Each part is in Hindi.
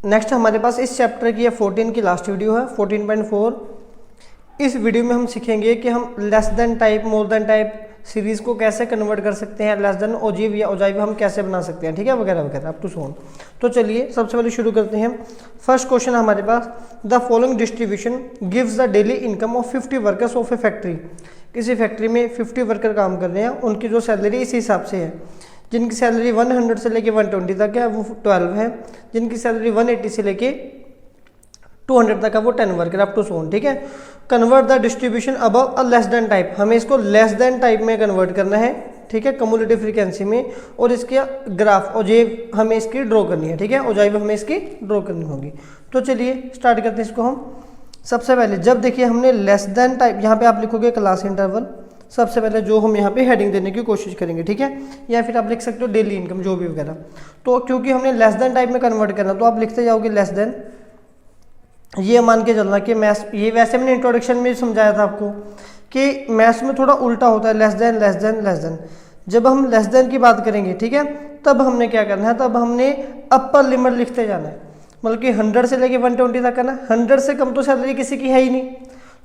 नेक्स्ट हमारे पास इस चैप्टर की 14 की लास्ट वीडियो है 14.4। इस वीडियो में हम सीखेंगे कि हम लेस देन टाइप, मोर देन टाइप सीरीज़ को कैसे कन्वर्ट कर सकते हैं, लेस देन, ओजीव या ओजाइव हम कैसे बना सकते हैं, ठीक है, वगैरह वगैरह अप टू सो ऑन। तो चलिए सबसे पहले शुरू करते हैं। फर्स्ट क्वेश्चन हमारे पास, the following distribution gives the daily income of 50 workers of a factory. किसी फैक्ट्री में 50 वर्कर काम कर रहे हैं, उनकी जो सैलरी इस हिसाब से है। जिनकी सैलरी 100 से लेके 120 तक है वो 12 है, जिनकी सैलरी 180 से लेके 200 तक है वो 10 worker up to so on, ठीक है। Convert the distribution above a less than type, हमें इसको लेस देन टाइप में कन्वर्ट करना है, ठीक है, कम्युलेटिव फ्रीक्वेंसी में। और इसके ग्राफ ओजेव हमें इसकी ड्रॉ करनी है, ठीक है, ओजाइव हमें इसकी ड्रॉ करनी होगी। तो चलिए स्टार्ट करते हैं इसको हम। सबसे पहले जब देखिए हमने लेस देन टाइप, यहाँ पे आप लिखोगे क्लास इंटरवल, सबसे पहले जो हम यहाँ पे हेडिंग देने की कोशिश करेंगे, ठीक है, या फिर आप लिख सकते हो डेली इनकम, जो भी वगैरह। तो क्योंकि हमने लेस देन टाइप में कन्वर्ट करना, तो आप लिखते जाओगे लेस देन। ये मान के चलना कि मैथ्स, ये वैसे मैंने इंट्रोडक्शन में समझाया था आपको कि मैथ्स में थोड़ा उल्टा होता है, less than less than less than. जब हम लेस देन की बात करेंगे, ठीक है, तब हमने क्या करना है, तब हमने अपर लिमिट लिखते जाना है, मतलब कि 100 से लेके 120 तक करना। 100 से कम तो सैलरी किसी की है ही नहीं,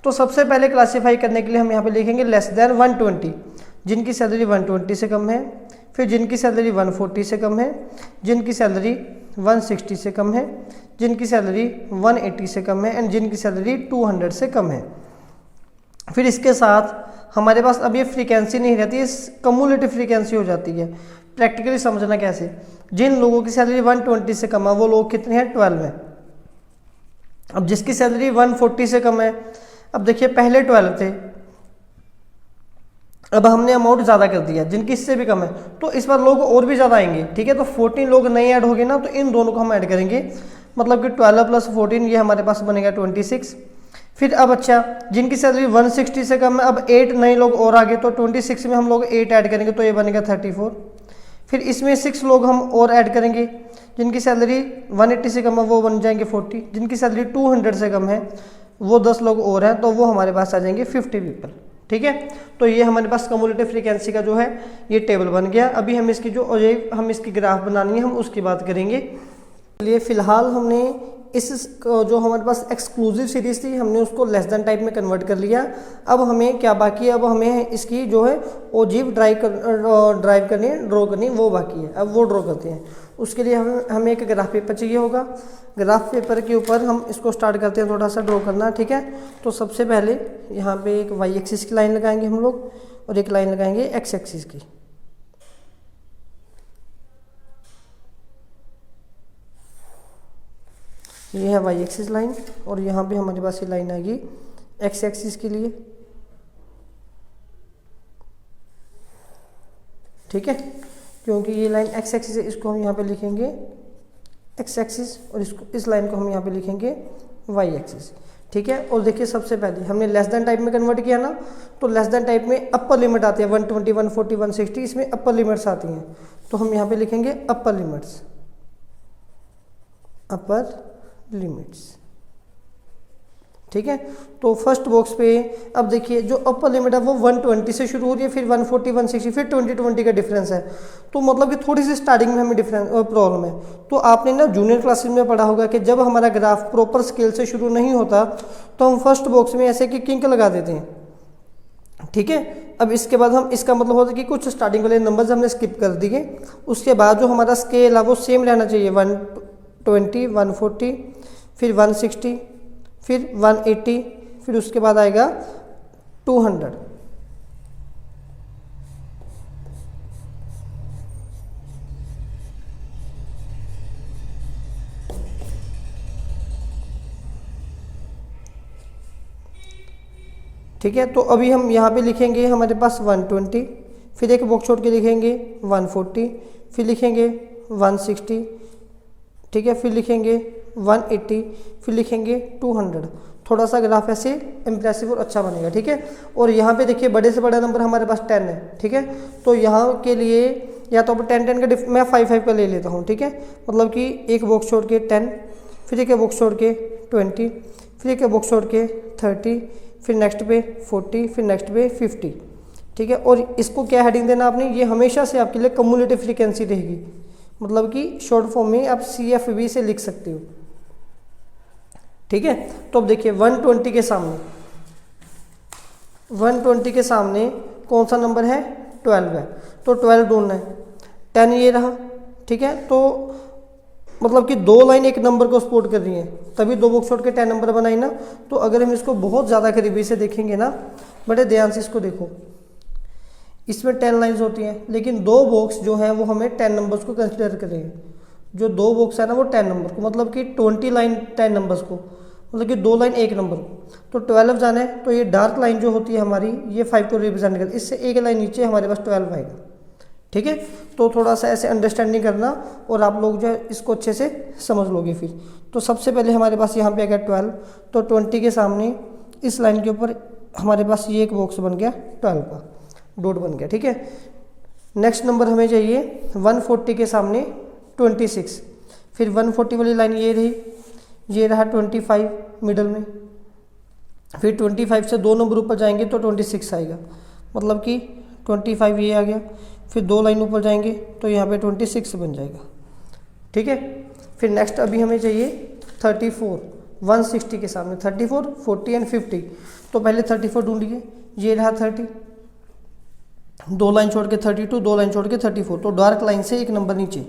तो सबसे पहले क्लासीफाई करने के लिए हम यहाँ पे लिखेंगे लेस देन 120, जिनकी सैलरी 120 से कम है, फिर जिनकी सैलरी 140 से कम है, जिनकी सैलरी 160 से कम है, जिनकी सैलरी 180 से कम है, एंड जिनकी सैलरी 200 से कम है। फिर इसके साथ हमारे पास अब ये फ्रीक्वेंसी नहीं रहती, इस कम्युलेटिव फ्रीक्वेंसी हो जाती है। प्रैक्टिकली समझना कैसे, जिन लोगों की सैलरी 120 से कम है वो लोग कितने हैं, 12 हैं। अब जिसकी सैलरी 140 से कम है, अब देखिए पहले 12 थे, अब हमने अमाउंट ज़्यादा कर दिया, जिनकी इससे भी कम है, तो इस बार लोग और भी ज़्यादा आएंगे, ठीक है। तो 14 लोग नए ऐड हो गए ना, तो इन दोनों को हम ऐड करेंगे, मतलब कि 12 + 14 ये हमारे पास बनेगा 26। फिर अब अच्छा, जिनकी सैलरी 160 से कम है, अब 8 नए लोग और आ गए, तो 26 में हम लोग 8 ऐड करेंगे, तो ये बनेगा 34। फिर इसमें 6 लोग हम और ऐड करेंगे, जिनकी सैलरी 180 से कम है वो बन जाएंगे 40, जिनकी सैलरी 200 से कम है वो 10 लोग और हैं, तो वो हमारे पास आ जाएंगे 50 पीपल, ठीक है। तो ये हमारे पास कम्युलेटिव फ्रीक्वेंसी का जो है ये टेबल बन गया। अभी हम इसकी जो हम इसकी ग्राफ बनानी है, हम उसकी बात करेंगे। चलिए फिलहाल हमने इस जो हमारे पास एक्सक्लूसिव सीरीज थी, हमने उसको लेस देन टाइप में कन्वर्ट कर लिया। अब हमें क्या बाकी है, अब हमें इसकी जो है ओजीव ड्राइव करनी है, ड्रॉ करनी, वो बाकी है। अब वो ड्रॉ करते हैं, उसके लिए हमें एक ग्राफ पेपर चाहिए होगा। ग्राफ पेपर के ऊपर हम इसको स्टार्ट करते हैं थोड़ा सा ड्रॉ करना, ठीक है। तो सबसे पहले यहाँ पे एक वाई एक्सिस की लाइन लगाएंगे हम लोग, और एक लाइन लगाएंगे एक्स एक्सिस की। ये है वाई एक्सिस लाइन, और यहाँ पे हमारे पास ये लाइन आएगी एक्स एक्सिस के लिए, ठीक है। क्योंकि ये लाइन एक्स एक्सिस है, इसको हम यहाँ पे लिखेंगे एक्स एक्सिस, और इसको, इस लाइन को हम यहाँ पे लिखेंगे वाई एक्सिस, ठीक है। और देखिए सबसे पहले हमने लेस देन टाइप में कन्वर्ट किया ना, तो लेस देन टाइप में अपर लिमिट आती है 120, 140, 160, इसमें अपर लिमिट्स आती हैं, तो हम यहाँ पे लिखेंगे अपर लिमिट्स, अपर लिमिट्स, ठीक है। तो फर्स्ट बॉक्स पे अब देखिए जो अपर लिमिट है वो 120 से शुरू हो रही है, फिर 140, 160, फिर 20 का डिफरेंस है, तो मतलब कि थोड़ी सी स्टार्टिंग में हमें डिफरेंस प्रॉब्लम है। तो आपने ना जूनियर क्लासेस में पढ़ा होगा कि जब हमारा ग्राफ प्रॉपर स्केल से शुरू नहीं होता तो हम फर्स्ट बॉक्स में ऐसे कि किंक लगा देते हैं, ठीक है। अब इसके बाद हम, इसका मतलब होता है कि कुछ स्टार्टिंग वाले नंबर्स हमने स्किप कर दिए, उसके बाद जो हमारा स्केल है वो सेम रहना चाहिए, 120, 140, फिर 160, फिर 180, फिर उसके बाद आएगा 200। ठीक है, तो अभी हम यहाँ पे लिखेंगे हमारे पास 120, फिर एक बॉक्स छोड़ के लिखेंगे 140, फिर लिखेंगे 160, ठीक है, फिर लिखेंगे 180, फिर लिखेंगे 200। थोड़ा सा ग्राफ ऐसे इम्प्रेसिव और अच्छा बनेगा, ठीक है। और यहाँ पे देखिए बड़े से बड़ा नंबर हमारे पास 10 है, ठीक है। तो यहाँ के लिए या तो 10 का मैं 5 का ले लेता हूँ, ठीक है। मतलब कि एक बॉक्स छोड़ के 10, फिर एक बॉक्स छोड़ के 20, फिर एक बॉक्स छोड़ के 30, फिर नेक्स्ट पे 40, फिर नेक्स्ट पे 50, ठीक है। और इसको क्या हेडिंग देना आपने, ये हमेशा से आपके लिए कम्युलेटिव फ्रीक्वेंसी रहेगी, मतलब कि शॉर्ट फॉर्म में आप CFV से लिख सकते हो, ठीक है। तो अब देखिए 120 के सामने, 120 के सामने कौन सा नंबर है, 12 है, तो 12 ढूंढना है। 10 ये रहा, ठीक है। तो मतलब कि 2 लाइन एक नंबर को सपोर्ट कर रही है, तभी 2 बॉक्स छोड़ के 10 नंबर बनाई ना। तो अगर हम इसको बहुत ज़्यादा करीबी से देखेंगे ना, बड़े ध्यान से इसको देखो, इसमें 10 लाइंस होती हैं, लेकिन 2 बॉक्स जो हैं वो हमें 10 नंबर्स को कंसिडर करेंगे। जो 2 बॉक्स है ना वो 10 नंबर को, मतलब कि 20 लाइन 10 नंबर्स को, मतलब कि 2 लाइन एक नंबर को। तो 12 जाना है, तो ये डार्क लाइन जो होती है हमारी, ये 5 को रिप्रेजेंट करती है, इससे एक लाइन नीचे हमारे पास 12 आएगा, ठीक है। तो थोड़ा सा ऐसे अंडरस्टैंडिंग करना और आप लोग जो है इसको अच्छे से समझ लोगे फिर। तो सबसे पहले हमारे पास यहाँ पे आ गया 12, तो 20 के सामने इस लाइन के ऊपर हमारे पास ये एक बॉक्स बन गया 12 का, डॉट बन गया, ठीक है। नेक्स्ट नंबर हमें चाहिए 140 के सामने 26, फिर 140 वाली लाइन ये रही, ये रहा 25 मिडल में, फिर 25 से 2 नंबर ऊपर जाएंगे तो 26 आएगा, मतलब कि 25 ये आ गया, फिर 2 लाइन ऊपर जाएंगे तो यहाँ पे 26 बन जाएगा, ठीक है। फिर नेक्स्ट अभी हमें चाहिए 34, 160 के सामने 34, 40 एंड 50, तो पहले 34 ढूंढिए, ये रहा 30, 2 लाइन छोड़ के 32, 2 लाइन छोड़ के 34, तो डार्क लाइन से एक नंबर नीचे,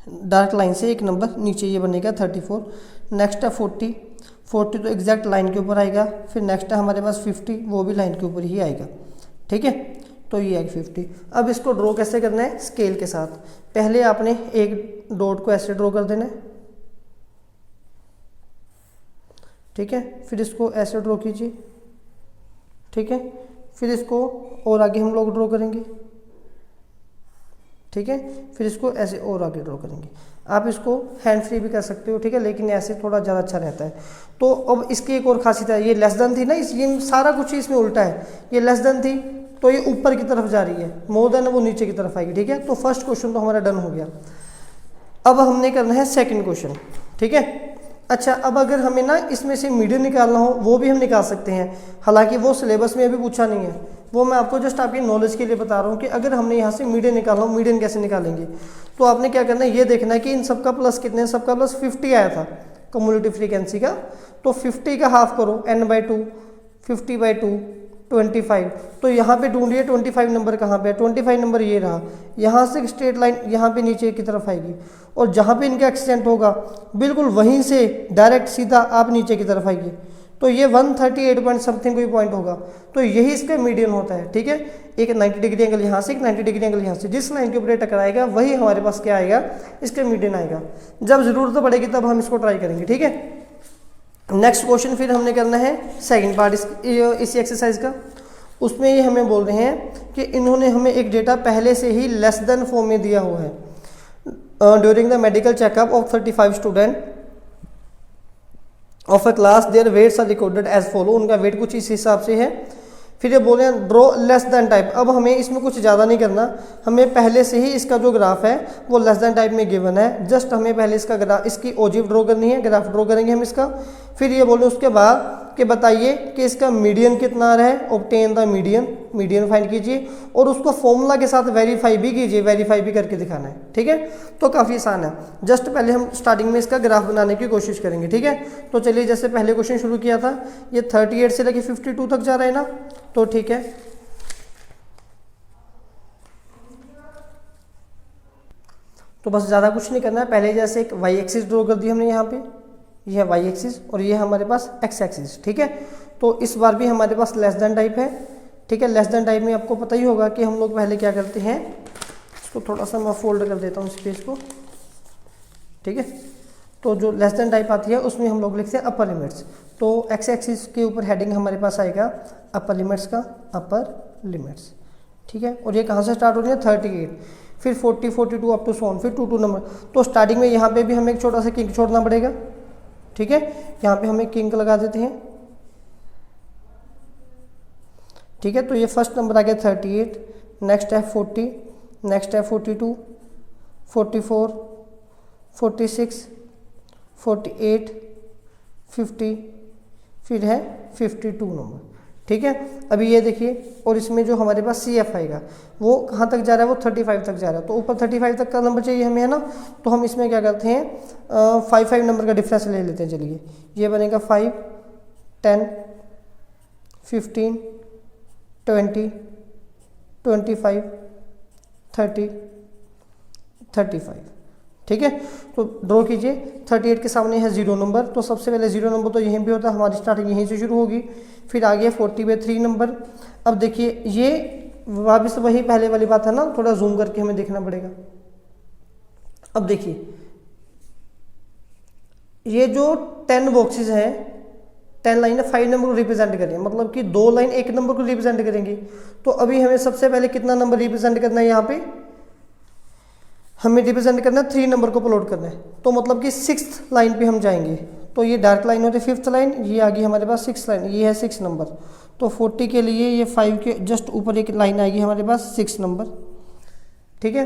डार्क लाइन से एक नंबर नीचे ये बनेगा 34। नेक्स्ट है 40, 40 तो एग्जैक्ट लाइन के ऊपर आएगा। फिर नेक्स्ट है हमारे पास 50, वो भी लाइन के ऊपर ही आएगा, ठीक है। तो ये आएगा 50। अब इसको ड्रॉ कैसे करना है, स्केल के साथ। पहले आपने एक डॉट को ऐसे ड्रॉ कर देना है, ठीक है। फिर इसको ऐसे ड्रॉ कीजिए, ठीक है। फिर इसको और आगे हम लोग ड्रॉ करेंगे, ठीक है। फिर इसको ऐसे और आगे ड्रॉ करेंगे। आप इसको हैंड फ्री भी कर सकते हो, ठीक है, लेकिन ऐसे थोड़ा ज़्यादा अच्छा रहता है। तो अब इसकी एक और खासियत है, ये लेस देन थी ना, ये सारा कुछ इसमें उल्टा है। ये लेस देन थी तो ये ऊपर की तरफ जा रही है, मोर देन वो नीचे की तरफ आएगी, ठीक है। तो फर्स्ट क्वेश्चन तो हमारा डन हो गया। अब हमने करना है सेकेंड क्वेश्चन, ठीक है। अच्छा, अब अगर हमें ना इसमें से मीडियन निकालना हो, वो भी हम निकाल सकते हैं, हालांकि वो सिलेबस में अभी पूछा नहीं है, वो मैं आपको जस्ट आपकी नॉलेज के लिए बता रहा हूँ कि अगर हमने यहाँ से मीडियन निकालना हो, मीडियन कैसे निकालेंगे। तो आपने क्या करना है, ये देखना है कि इन सबका प्लस कितने, सबका प्लस 50 आया था कम्युलेटिव फ्रीक्वेंसी का, तो 50 का हाफ करो n/2, 50/2 25। तो यहाँ पे ढूंढिए 25 नंबर कहाँ पे है, 25 नंबर ये रहा। यहाँ से स्ट्रेट लाइन यहाँ पे नीचे की तरफ आएगी, और जहाँ पे इनका एक्सीडेंट होगा बिल्कुल वहीं से डायरेक्ट सीधा आप नीचे की तरफ आएगी। तो ये 138 पॉइंट समथिंग कोई पॉइंट होगा, तो यही इसका मीडियन होता है, ठीक है। एक 90 डिग्री एंगल यहाँ से, एक 90 डिग्री एंगल यहाँ से, जिस लाइन के ऊपर टकराएगा वही हमारे पास क्या आएगा, इसका मीडियन आएगा। जब जरूरत पड़ेगी तब हम इसको ट्राई करेंगे, ठीक है। नेक्स्ट क्वेश्चन फिर हमने करना है सेकंड पार्ट इसी एक्सरसाइज का। उसमें ये हमें बोल रहे हैं कि इन्होंने हमें एक डेटा पहले से ही लेस देन फॉर्म में दिया हुआ है। During the medical checkup of 35 student of a class their weights are recorded as follow. उनका वेट कुछ इस हिसाब से है। फिर ये बोल रहे हैं ड्रॉ लेस देन टाइप। अब हमें इसमें कुछ ज़्यादा नहीं करना, हमें पहले से ही इसका जो ग्राफ है वो लेस देन टाइप में गिवन है। जस्ट हमें पहले इसका ग्राफ, इसकी ओजिव ड्रॉ करनी है, ग्राफ ड्रॉ करेंगे हम इसका। फिर ये बोले उसके बाद कि बताइए कि इसका मीडियन कितना आ रहा है, obtain the median, median find कीजिए और उसको फॉर्मूला के साथ वेरीफाई भी कीजिए, वेरीफाई भी करके दिखाना है, ठीक है। तो काफ़ी आसान है। जस्ट पहले हम स्टार्टिंग में इसका ग्राफ बनाने की कोशिश करेंगे, ठीक है। तो चलिए, जैसे पहले क्वेश्चन शुरू किया था, ये 38 से लेके 52 तक जा रहा है ना, तो ठीक है। तो बस ज़्यादा कुछ नहीं करना है, पहले जैसे एक वाई एक्सिस ड्रॉ कर दी हमने यहाँ पे, ये है वाई एक्सिस और ये है हमारे पास एक्स एक्सिस, ठीक है। तो इस बार भी हमारे पास लेस देन टाइप है, ठीक है। लेस देन टाइप में आपको पता ही होगा कि हम लोग पहले क्या करते हैं, इसको थोड़ा सा मैं फोल्ड कर देता हूँ इस पेज को, ठीक है। तो जो लेस देन टाइप आती है उसमें हम लोग लिखते हैं अपर लिमिट्स। तो एक्स एक्सिस के ऊपर हेडिंग हमारे पास आएगा अपर लिमिट्स का, अपर लिमिट्स, ठीक है। और ये कहाँ से स्टार्ट हो रही है, 38, फिर 40, 42 अप टू सोन, फिर 2 नंबर। तो स्टार्टिंग में यहाँ पे भी हमें एक छोटा सा किंक छोड़ना पड़ेगा, ठीक है। यहाँ पे हमें किंक लगा देते हैं, ठीक है। तो ये फर्स्ट नंबर आ गया 38, नेक्स्ट है 40, नेक्स्ट है 42, 44, 46, 48, 50, फिर है 52 नंबर, ठीक है। अभी ये देखिए, और इसमें जो हमारे पास सी एफ आएगा वो कहाँ तक जा रहा है, वो 35 तक जा रहा है। तो ऊपर 35 तक का नंबर चाहिए हमें, है ना। तो हम इसमें क्या करते हैं, 5 नंबर का डिफरेंस ले लेते हैं। चलिए, ये बनेगा 5, 10, 15, 20, 25, 30, 35, ठीक है। तो ड्रॉ कीजिए। 38 के सामने है 0 नंबर, तो सबसे पहले 0 नंबर तो यहीं पे होता है, हमारी स्टार्टिंग यहीं से शुरू होगी। फिर आगे 40/3 नंबर। अब देखिए, ये वापस वही पहले वाली बात है ना, थोड़ा जूम करके हमें देखना पड़ेगा। अब देखिए, ये जो 10 बॉक्सेस हैं, 10 लाइन 5 नंबर को रिप्रेजेंट करें, मतलब कि 2 लाइन 1 नंबर को रिप्रेजेंट करेंगे। तो अभी हमें सबसे पहले कितना नंबर रिप्रेजेंट करना है, यहाँ पे हमें रिप्रेजेंट करना है 3 नंबर को प्लॉट करना है। तो मतलब कि 6th लाइन पे हम जाएंगे। तो ये डार्क लाइन होती है 5th लाइन, ये आ गई हमारे पास 6th लाइन, ये है 6 नंबर। तो 40 के लिए ये 5 के जस्ट ऊपर एक लाइन आएगी हमारे पास 6 नंबर, ठीक है।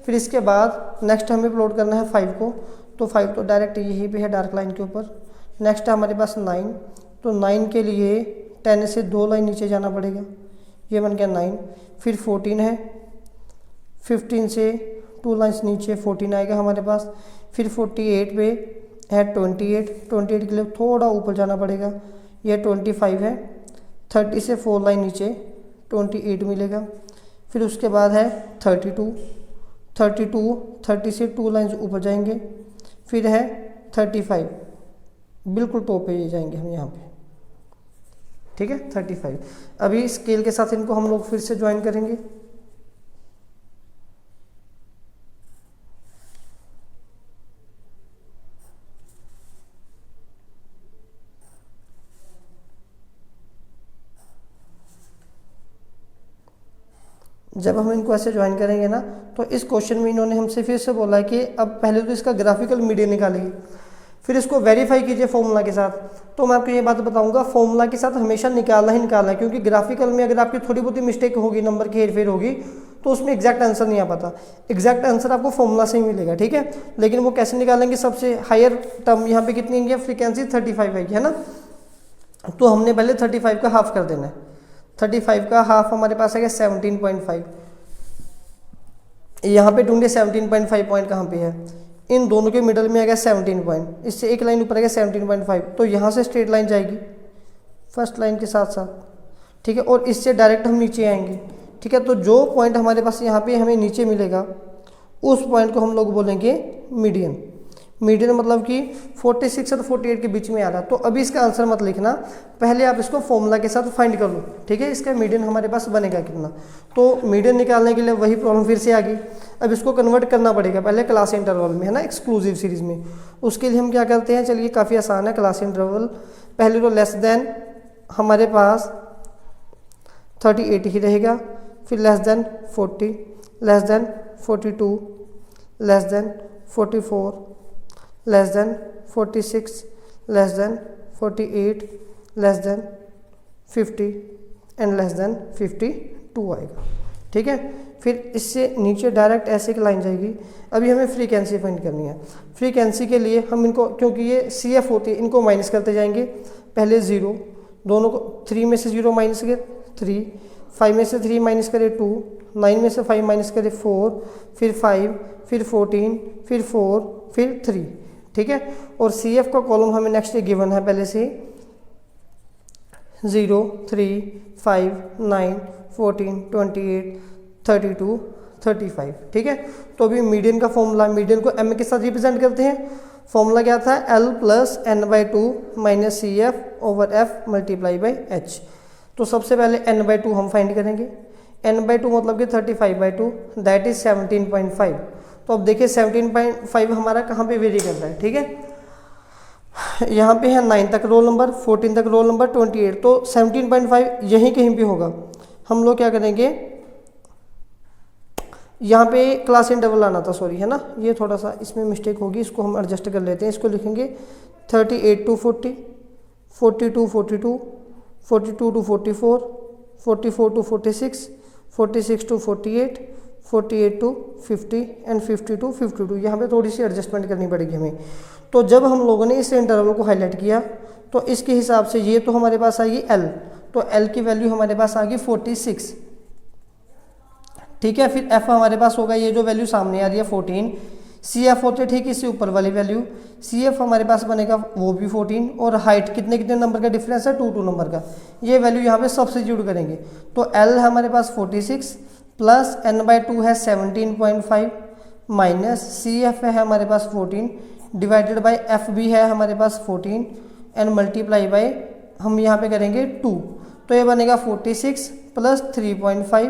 फिर इसके बाद नेक्स्ट हमें प्लॉट करना है 5 को। तो 5 तो डायरेक्ट यहीं पे है डार्क लाइन के ऊपर। नेक्स्ट है हमारे पास 9, तो 9 के लिए 10 से 2 लाइन नीचे जाना पड़ेगा, ये बन गया 9। फिर 14 है, 15 से 2 लाइन्स नीचे 14 आएगा हमारे पास। फिर 48 पे है 28 के लिए थोड़ा ऊपर जाना पड़ेगा, यह 25 है। 30 से 4 लाइन नीचे 28 मिलेगा। फिर उसके बाद है 32, 30 से 2 लाइन्स ऊपर जाएंगे। फिर है 35, बिल्कुल टॉप पे ये जाएंगे हम यहाँ पे, ठीक है 35। अभी स्केल के साथ इनको हम लोग फिर से ज्वाइन करेंगे। जब हम इनको ऐसे ज्वाइन करेंगे ना, तो इस क्वेश्चन में इन्होंने हमसे फिर से बोला है कि अब पहले तो इसका ग्राफिकल मीडियन निकालिए, फिर इसको वेरीफाई कीजिए फॉर्मूला के साथ। तो मैं आपको ये बात बताऊंगा, फॉर्मूला के साथ हमेशा निकालना ही निकालना है, क्योंकि ग्राफिकल में अगर आपकी थोड़ी बहुत मिस्टेक होगी, नंबर की हेरफेर होगी, तो उसमें एग्जैक्ट आंसर नहीं आ पाता। एग्जैक्ट आंसर आपको फॉर्मूला से ही मिलेगा, ठीक है। लेकिन वो कैसे निकालेंगे, सबसे हायर टर्म यहाँ पे कितनी है, फ्रीक्वेंसी 35 आएगी, है ना। तो हमने पहले 35 का हाफ कर देना है। 35 का हाफ हमारे पास आएगा 17.5। यहाँ पे ढूंढे 17.5 पॉइंट कहाँ पे है, इन दोनों के मिडल में आएगा 17 पॉइंट, इससे एक लाइन ऊपर आएगा 17.5। तो यहाँ से स्ट्रेट लाइन जाएगी फर्स्ट लाइन के साथ साथ, ठीक है। और इससे डायरेक्ट हम नीचे आएंगे, ठीक है। तो जो पॉइंट हमारे पास यहाँ पे हमें नीचे मिलेगा, उस पॉइंट को हम लोग बोलेंगे मीडियन। मीडियन मतलब कि 46 और 48 के बीच में आ रहा। तो अभी इसका आंसर मत लिखना, पहले आप इसको फॉर्मूला के साथ फाइंड कर लो, ठीक है। इसका मीडियन हमारे पास बनेगा कितना। तो मीडियन निकालने के लिए वही प्रॉब्लम फिर से आ गई। अब इसको कन्वर्ट करना पड़ेगा पहले क्लास इंटरवल में, है ना, एक्सक्लूसिव सीरीज में। उसके लिए हम क्या करते हैं, चलिए काफ़ी आसान है। क्लास इंटरवल पहले तो लेस देन हमारे पास 38 ही रहेगा, फिर less than 40, less than 42, less than 44, less than 46, less than 48, less than 50 and less than 52 आएगा, ठीक है। फिर इससे नीचे डायरेक्ट ऐसे एक लाइन जाएगी। अभी हमें फ्रीक्वेंसी फाइंड करनी है। फ्रीक्वेंसी के लिए हम इनको, क्योंकि ये सी एफ होती है, इनको माइनस करते जाएंगे। पहले 0, दोनों को 3 में से 0 माइनस करें 3, 5 में से 3 माइनस करें 2, 9 में से 5 माइनस करें 4, फिर 5, फिर 14, फिर 4, फिर 3, ठीक है। और सी एफ का कॉलम हमें नेक्स्ट गिवन है पहले से 0, 3, 5, 9, 14, 28, 32, 35, ठीक है। तो अभी मीडियन का फॉर्मूला, मीडियन को एम के साथ रिप्रेजेंट करते हैं। फॉर्मूला क्या था, L + n/2 - CF / F × H। तो सबसे पहले n/2 हम फाइंड करेंगे। n/2 मतलब कि 35/2, दैट इज 17.5। तो अब देखिए 17.5 हमारा कहाँ पे वेरी कर रहा है, ठीक है। यहाँ पे है 9 तक रोल नंबर, 14 तक रोल नंबर, 28, तो 17.5 यहीं कहीं पे होगा। हम लोग क्या करेंगे, यहाँ पे क्लास इंटरवल आना था, सॉरी, है ना, ये थोड़ा सा इसमें मिस्टेक होगी, इसको हम एडजस्ट कर लेते हैं। इसको लिखेंगे 38 to 40, 40 to 42, 42 to 44, 44 to 46, 46 to 48, 48 to 50 and 50 to 52। यहाँ पे थोड़ी सी एडजस्टमेंट करनी पड़ेगी हमें। तो जब हम लोगों ने इस इंटरवल को हाईलाइट किया तो इसके हिसाब से ये तो हमारे पास आएगी L, तो L की वैल्यू हमारे पास आ गई 46। ठीक है, फिर F हमारे पास होगा ये जो वैल्यू सामने आ रही है 14, CF होते हैं ठीक इससे ऊपर वाली वैल्यू, CF हमारे पास बनेगा वो भी 14, और हाइट कितने कितने नंबर का डिफरेंस है 2 नंबर का, ये वैल्यू यहाँ पे सब्स्टिट्यूट करेंगे। तो L हमारे पास 46 प्लस n/2 है 17.5 माइनस CF है हमारे पास 14 डिवाइडेड बाय F भी है हमारे पास 14 एंड मल्टीप्लाई बाय हम यहाँ पे करेंगे 2, तो ये बनेगा 46 plus 3.5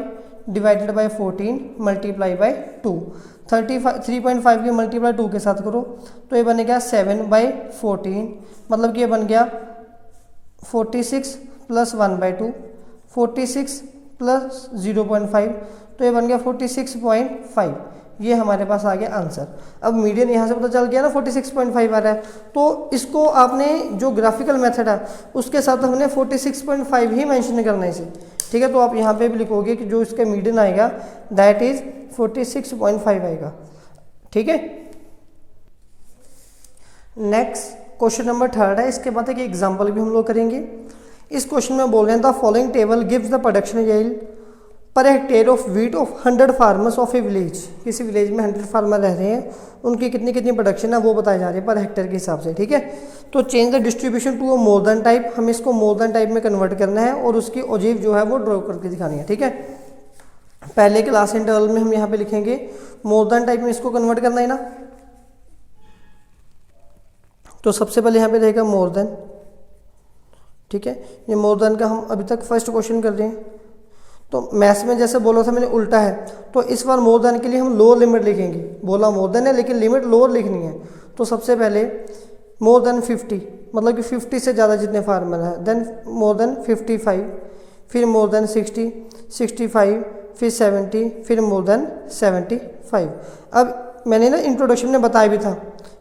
divided by 14 multiply by 2। 3.5 की मल्टीप्लाई 2 के साथ करो तो ये बनेगा 7/14, मतलब कि ये बन गया 46 प्लस 1/2, 46 प्लस 0.5, तो ये बन गया 46.5। ये हमारे पास आ गया आंसर। अब मीडियन यहाँ से पता चल गया ना 46.5 आ रहा है, तो इसको आपने जो ग्राफिकल मेथड है उसके साथ हमने 46.5 ही मेंशन करना है इसे। ठीक है, तो आप यहाँ पे भी लिखोगे कि जो इसका मीडियन आएगा दैट इज 46.5 आएगा। ठीक है, नेक्स्ट क्वेश्चन नंबर 3 है। इसके बाद एक एग्जाम्पल भी हम लोग करेंगे। इस क्वेश्चन में बोल रहे हैं the following table gives the production yield per hectare of wheat of 100 farmers of a village. किसी विलेज में 100 फार्मर रह रहे हैं, उनकी कितनी कितनी प्रोडक्शन है वो बताए जा रहे हैं पर हेक्टेयर के हिसाब से। ठीक है, तो change the distribution to a more than type, हमें इसको मोर देन टाइप में कन्वर्ट करना है और उसकी ओजीव जो है वो ड्रॉ करके दिखानी है। ठीक है, पहले क्लास इंटरवल में हम यहाँ पे लिखेंगे मोर देन टाइप में इसको कन्वर्ट करना है ना, तो सबसे पहले यहाँ पे रहेगा मोर देन। ठीक है, ये मोर देन का हम अभी तक फर्स्ट क्वेश्चन कर रहे हैं। तो मैथ्स में जैसे बोला था मैंने उल्टा है, तो इस बार मोर देन के लिए हम लोअर लिमिट लिखेंगे। बोला मोर देन है लेकिन लिमिट लोअर लिखनी है, तो सबसे पहले मोर देन 50, मतलब कि 50 से ज़्यादा जितने फार्मर हैं, देन मोर देन 55, फिर मोर देन 60, 65, फिर 70, फिर मोर देन 75। अब मैंने ना इंट्रोडक्शन में बताया भी था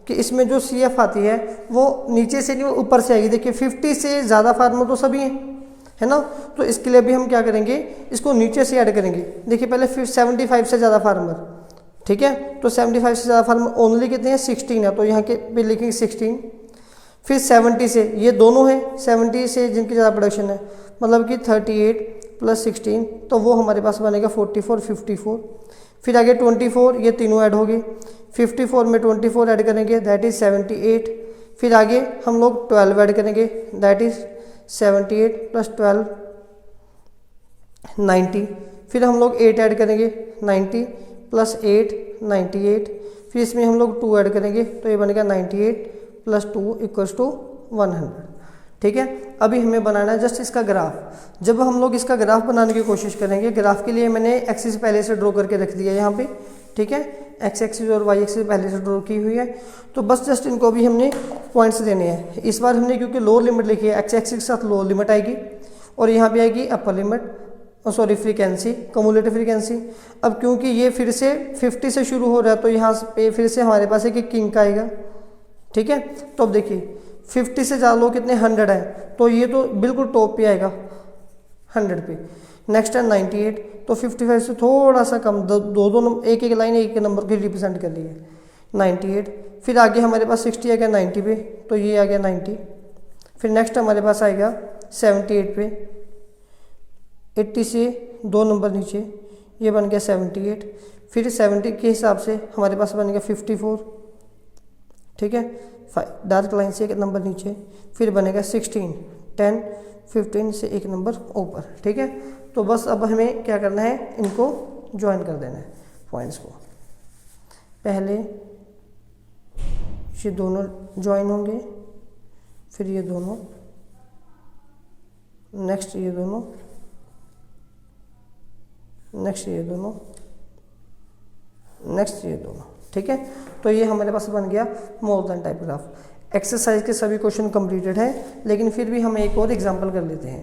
कि इसमें जो CF आती है वो नीचे से नहीं ऊपर से आएगी। देखिए 50 से ज़्यादा फार्मर तो सभी हैं, है ना, तो इसके लिए भी हम क्या करेंगे, इसको नीचे से ऐड करेंगे। देखिए पहले 75 से ज़्यादा फार्मर, ठीक है, तो 75 से ज़्यादा फार्मर ओनली कितने हैं 16 है, तो यहाँ के भी लिखेंगे 16। फिर 70 से, ये दोनों हैं 70 से जिनकी ज़्यादा प्रोडक्शन है, मतलब कि 38 प्लस 16, तो वो हमारे पास बनेगा 44, 54। फिर आगे 24, ये तीनों ऐड हो गए, 54 में 24 ऐड करेंगे दैट इज़ 78। फिर आगे हम लोग 12 ऐड करेंगे दैट इज़ 78 प्लस 12 90। फिर हम लोग 8 ऐड करेंगे 90 प्लस 8 98। फिर इसमें हम लोग 2 ऐड करेंगे तो ये बनेगा 98 प्लस 2 इक्वल्स टू 100। ठीक है, अभी हमें बनाना है जस्ट इसका ग्राफ। जब हम लोग इसका ग्राफ बनाने की कोशिश करेंगे, ग्राफ के लिए मैंने एक्सिस पहले से ड्रॉ करके रख दिया है यहाँ पे। ठीक है, एक्स एक्सिस और वाई एक्सिस पहले से ड्रॉ की हुई है, तो बस जस्ट इनको भी हमने पॉइंट्स देने हैं। इस बार हमने क्योंकि लोअर लिमिट लिखी है, एक्स एक्सिस के साथ लोअर लिमिट आएगी और यहाँ पे आएगी upper limit, sorry frequency, cumulative frequency. अब क्योंकि ये फिर से 50 से शुरू हो रहा है तो यहाँ पे फिर से हमारे पास एक किंग का आएगा। ठीक है, तो अब देखिए 50 से ज़्यादा लोग कितने 100 है, तो ये तो बिल्कुल टॉप पे आएगा 100 पे। नेक्स्ट है 98, तो 55 से थोड़ा सा कम, दो नंबर, एक लाइन एक नंबर की रिप्रेजेंट कर ली है 98। फिर आगे हमारे पास 60 आ गया 90 पे, तो ये आ गया 90। फिर नेक्स्ट हमारे पास आएगा 78 पे, 80 से 2 नंबर नीचे ये बन गया 78। फिर 70 के हिसाब से हमारे पास बन गया 54। ठीक है, डार्क लाइन से एक नंबर नीचे, फिर बनेगा 16, 10, 15 से एक नंबर ऊपर। ठीक है, तो बस अब हमें क्या करना है, इनको ज्वाइन कर देना है पॉइंट्स को। पहले ये दोनों ज्वाइन होंगे, फिर ये दोनों, नेक्स्ट ये दोनों, नेक्स्ट ये दोनों, नेक्स्ट ये दोनों। ठीक है, तो ये हमारे पास बन गया मोर देन टाइप ग्राफ। एक्सरसाइज के सभी क्वेश्चन कंप्लीटेड हैं, लेकिन फिर भी हम एक और एग्जांपल कर लेते हैं।